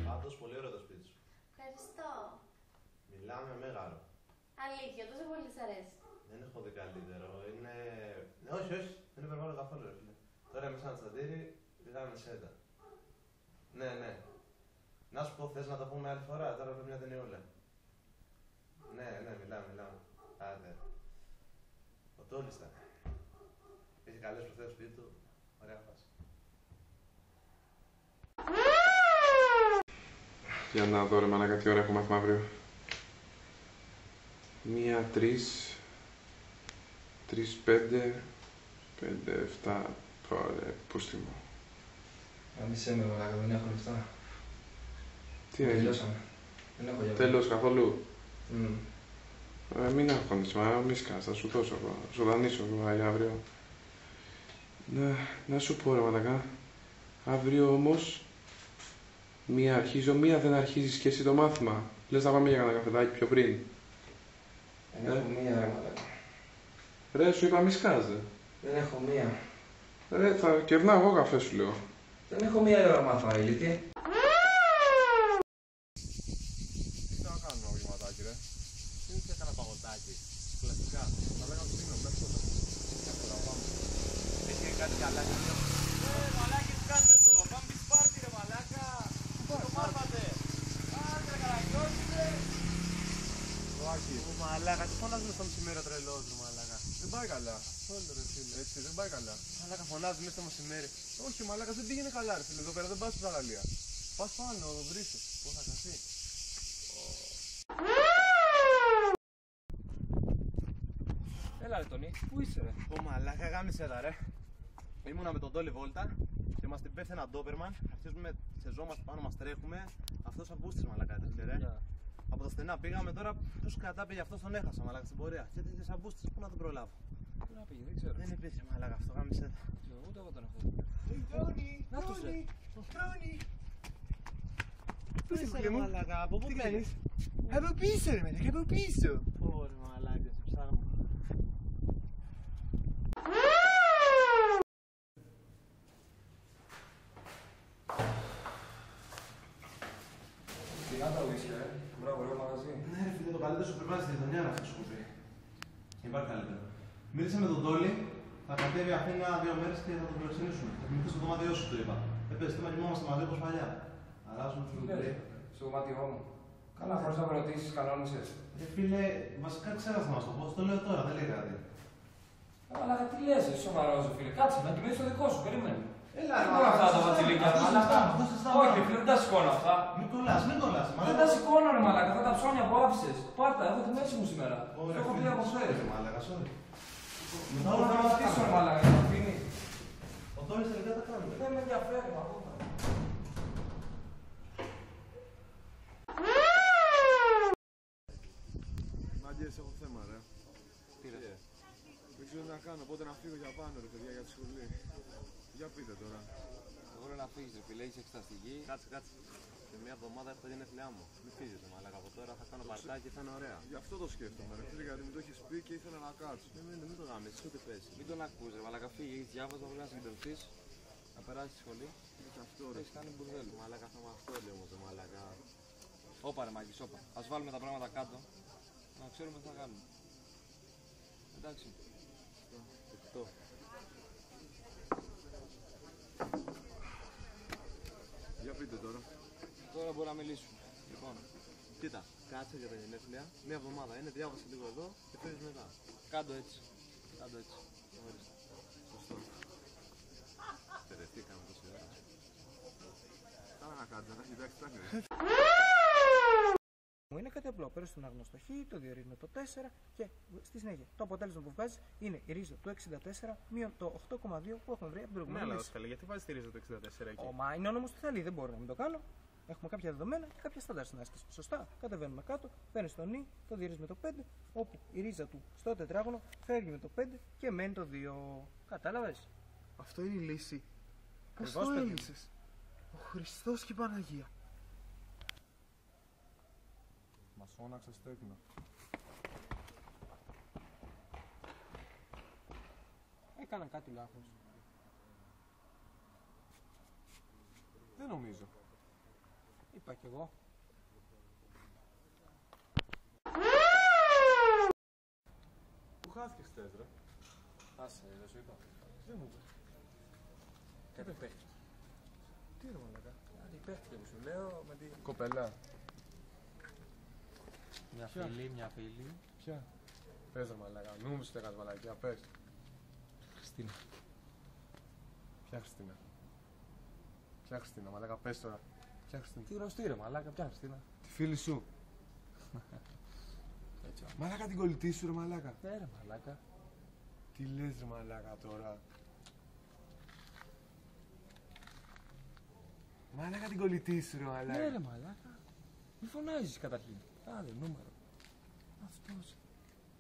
Πάντως πολύ ωραίο το σπίτι σου. Ευχαριστώ. Μιλάμε μέγαρο. Αλήθεια, τόσο πολύ της αρέσει. Δεν έχω δει καλύτερο. Είναι. Ναι, όχι, όχι. Δεν είναι υπερβάλλον καθόλου, ρε φίλε. Τώρα είμαι σαν τσαντήρι, πήγαμε σέτα. Ναι, ναι. Να σου πω, θες να το πούμε άλλη φορά, τώρα πρέπει μια ταινιούλα. Ναι, ναι, μιλάμε. Άντε. Ο Τόλης ήταν. Έχει καλές προθέσεις στο σπίτι του. Ωραία φάση. Για να δω ρε μαλάκα τι ώρα έχω μάθημα αύριο. 1, 3, 5, 7, ωραία, πούστη μου. Αμισέ με μαλάκα, δεν έχω λεφτά. Τι έγινε? Τελειώσαμε. Δεν έχω για Τέλος καθόλου. Μην αγχώνεσαι, μη σκάς, θα σου δώσω εγώ, θα σου δανείσω εγώ για αύριο. Να σου πω ρε μαλάκα, αύριο όμως, 1 αρχίζω, 1 δεν αρχίζεις και εσύ το μάθημα. Λες να πάμε για κανένα καφεδάκι πιο πριν. Δεν έχω 1 ρε μαλάκα. Ρε, σου είπα μη σκάς, δε. Δεν έχω 1. Ρε, θα κερνάω εγώ καφέ σου λέω. Δεν έχω 1 ώρα μάθημα, ηλίθιε. Τι να κάνουμε απογευματάκι ρε. Τι είναι έκανα παγωτάκι. Κλασικά. Θα λέγαμε το δίνω μέχρι τότε. Κάτσε να πάμε. Έχει κάτι καλά. Μαλάκι, τι κάνετε εδώ. Πάμε τη Σπάρτη, ρε μαλάκα. Πού το μάθατε. Άντε, καραγκιόζητε. Ω μαλάκα, τι φωνάζουμε στο μεσημέρι ο τρελός ρε μαλάκα. Δεν πάει καλά. Όλο ρε φίλε. Έτσι, δεν πάει καλά. Μαλάκα φωνάζει μέσα στο μεσημέρι. Όχι, μαλάκα δεν πήγαινε καλά ρε φίλε. Εδώ πέρα δεν πας στην παραλία. Πας πάνω, βρίσκεις. Πώς θα καθεί. Έλα ρε Τονί, πού είσαι ρε? Ω μαλάκα, γάμισε τα ρε. Ήμουνα με τον Τόλι Βόλτα και μας την πέφτει ένα ντόπερμαν. Αρχίζουμε τη σεζόν μας πάνω, μας τρέχουμε. Αυτός αμπούστης μαλάκα έτρεχε ρε. Από τα στενά πήγαμε τώρα, ποιος κατά πήγε αυτός τον έχασα μαλάκα στην πορεία. Και τέτοιες αμπούστης, πού να τον προλάβω. Πού να πήγε, δεν ξέρω. Δεν υπήρχε μαλάκα αυτό, γάμισε τα. Ούτε εγώ τον έχω. Να τους, ρε. Πού είσαι ρε μαλάκα, από πού κάνεις. Από πίσω ρε μαλάκα, από πίσω. Ωρε μαλάκα, σε ψάχνω. Τι να τα ουίσκια, μπράβο, ωραίο μαγαζί. Ναι ρε φίλε, το καλύτερο σου πρέπει να στη γειτονιά να αυτό σου πει. Υπάρχει καλύτερο. Μίλησα με τον Τόλι, θα κατέβει Αθήνα 2 μέρες και θα τον προεξενήσουμε. Θα κοιμηθεί στο δωμάτιό σου, του είπα. Πες, τι να κοιμόμαστε μαζί όπως παλιά. Αλλάζουμε την δουλειά. Στο δωμάτιό μου. Καλά, χωρίς να με ρωτήσεις, κανόνισες. Ρε φίλε, βασικά ξέχασα να μας το πω, το λέω τώρα, δεν λέει κάτι. Αλλά τι λες, εσύ σοβαρός φίλε. Κάτσε να κοιμήσεις το δικό σου, περίμενε. Έλα, Δεν μπορώ αυτά τα βατσιλίκια. Όχι, φίλε, δεν τα σηκώνω αυτά. Μην κολλάς, μην κολλάς. Δεν τα σηκώνω, ρε μαλάκα. Αυτά τα ψώνια που άφησες. Πάρτα, έχω τη μέση μου σήμερα. Ωραία, Έχω πει από χθες. μαλάκα, sorry. Θέλω να ρωτήσω, ρε μαλάκα, για να αφήνει. Ο Τόλις τελικά τα κάνουμε. Δεν με ενδιαφέρει αυτό. Μάγκες, έχω θέμα ρε. Τι ρε. Δεν ξέρω τι να κάνω, πότε να φύγω για πάνω ρε παιδιά για τη σχολή. Για πείτε τώρα. Εγώ λέω να φύγεις ρε φίλε, έχεις εξεταστική. Κάτσε. Σε μια εβδομάδα έχω τα γενέθλιά μου. Μην φύγεις ρε μαλάκα, από τώρα θα κάνω παρτάκι και θα είναι ωραία. Γι' αυτό το σκέφτομαι ρε φίλε, γιατί μου το έχεις πει και ήθελα να κάτσω. Μην το γάμεις, ούτε πες. Μην τον ακούς ρε μαλάκα, φύγει, έχεις διάβασμα, πρέπει να συγκεντρωθείς. Να περάσεις στη σχολή. Και αυτό ρε. Έχεις κάνει μπουρδέλο. Μαλάκα, θα με αυτό λέω όμως ρε μαλάκα. Όπα ρε Μάκης, όπα. Ας βάλουμε τα πράγματα κάτω. Να ξέρουμε τι θα κάνουμε. Εντάξει. Εκτό. Για πείτε τώρα. Τώρα μπορούμε να μιλήσουμε. Λοιπόν, κοίτα, κάτσε για τα γενέθλια. Μια εβδομάδα είναι, διάβασε λίγο εδώ και φεύγεις μετά. Κάντο έτσι. Ορίστε. Σωστό. Στερεθήκαμε τόση ώρα. Κάνα να κάτσε, να έχει εντάξει, τα Είναι κάτι απλό. Παίρνει τον άγνωστο χ, το διορίζει με το 4 και στη συνέχεια το αποτέλεσμα που βγάζει είναι η ρίζα του 64 μείον το 8,2 που έχουμε βρει από την προηγούμενη. Ναι, αλλά δάσκαλε, γιατί βάζει τη ρίζα του 64 εκεί. Μα είναι ο νόμος του Θαλή, δεν μπορώ να μην το κάνω. Έχουμε κάποια δεδομένα και κάποια στάνταρ στην άσκηση. Σωστά. Κατεβαίνουμε κάτω, παίρνει το νι, το διορίζει με το 5, όπου η ρίζα του στο τετράγωνο φεύγει με το 5 και μένει το 2. Κατάλαβε. Αυτό είναι η λύση. Πώς Ακριβώς, το παιδί μου. έλυσες. Ο Χριστός και η Παναγία. Μας φώναξε τέκνο. έκανα κάτι λάθος. Δεν νομίζω. Είπα κι εγώ. Πού χάθηκες χτες, ρε? Άσε, δεν σου είπα. Δεν μου είπες. Κάτι παίχτηκε. Τι ρε μαλάκα? Κάτι παίχτηκε που σου λέω με την... Κοπελά. Μια Ποια? μια φίλη. Ποια? Πες ρε μαλάκα. Μην μου πεις ότι έκανες μαλακία. Πες. Χριστίνα. Ποια Χριστίνα? Ποια Χριστίνα, μαλάκα, πες τώρα. Ποια Χριστίνα? Τι ρωστή ρε μαλάκα, ποια Χριστίνα. Τη φίλη σου. Έτσι. Μαλάκα την κολλητή σου ρε μαλάκα. Ναι ρε μαλάκα. Τι λες ρε μαλάκα τώρα? Μαλάκα την κολλητή σου ρε μαλάκα. Ναι ρε μαλάκα. Μη φωνάζεις καταρχήν. Άντε νούμερο. Αυτός.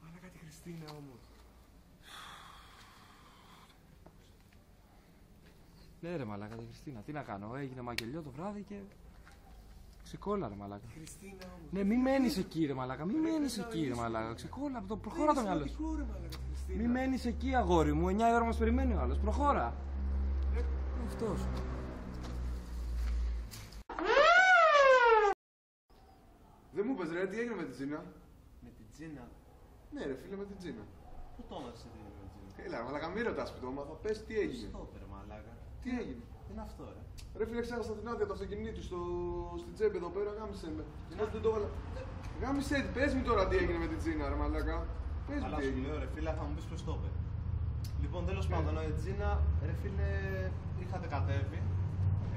Μαλάκα τη Χριστίνα όμως. Ναι ρε μαλάκα τη Χριστίνα. Τι να κάνω, έγινε μαγελιό το βράδυ και... Ξεκόλα ρε μαλάκα. Χριστίνα όμως. Ναι, μη μένεις εκεί ρε μαλάκα, μη μένεις εκεί ρε μαλάκα. Ξεκόλα, προχώρα το μυαλό σου. Ρε μαλάκα τη Χριστίνα. Μη μένεις εκεί αγόρι μου, 9 η ώρα μας περιμένει ο άλλος. Προχώρα. Αυτός. Δεν μου είπες ρε, τι έγινε με την Τζίνα? Με την Τζίνα. Ναι ρε φίλε, με την Τζίνα. Πού το έμαθες τι έγινε με την Τζίνα? Έλα μαλάκα, μη ρωτάς που το έμαθα, πες τι έγινε. Στόπερ, μαλάκα. Τι έγινε? Τι είναι αυτό, ρε? Ρε φίλε, ξέχασα την άδεια του αυτοκινήτου στην τσέπη εδώ πέρα, γάμισε με. Πώς δεν το έβαλα. Γάμισε, πες μου τώρα τι έγινε με την Τζίνα ρε μαλάκα. Πες μου Αλλά τι σου έγινε. λέω, ρε φίλε, θα μου πεις ποιος το είπε. Λοιπόν, τέλος πάντων, η Τζίνα, ρε φίλε, είχατε κατέβει.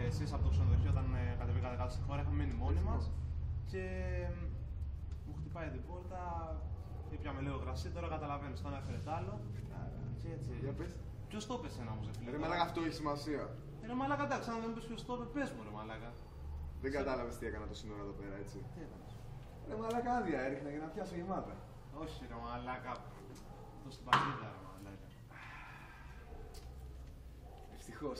Εσείς από το ξενοδοχείο όταν κατεβήκατε κάτω στη χώρα, είχαμε μείνει μόνοι μας. Και μου χτυπάει την πόρτα, ήπιαμε λίγο κρασί, τώρα καταλαβαίνεις, το ένα έφερε τ' άλλο. Και έτσι. Για πες. Ποιος το είπε εσένα όμως, ρε φίλε? Ρε μαλάκα, αυτό έχει σημασία. Ρε μαλάκα, εντάξει, αν δεν μου πεις ποιος το είπε, πες μου, ρε μαλάκα. Δεν κατάλαβες τι έκανα το σύνορα εδώ πέρα, έτσι. Τι έκανες? Ρε μαλάκα, άδεια έριχνα για να πιάσω γεμάτα. Όχι, ρε μαλάκα. Το στην πατρίδα, ρε μαλάκα. Ευτυχώς.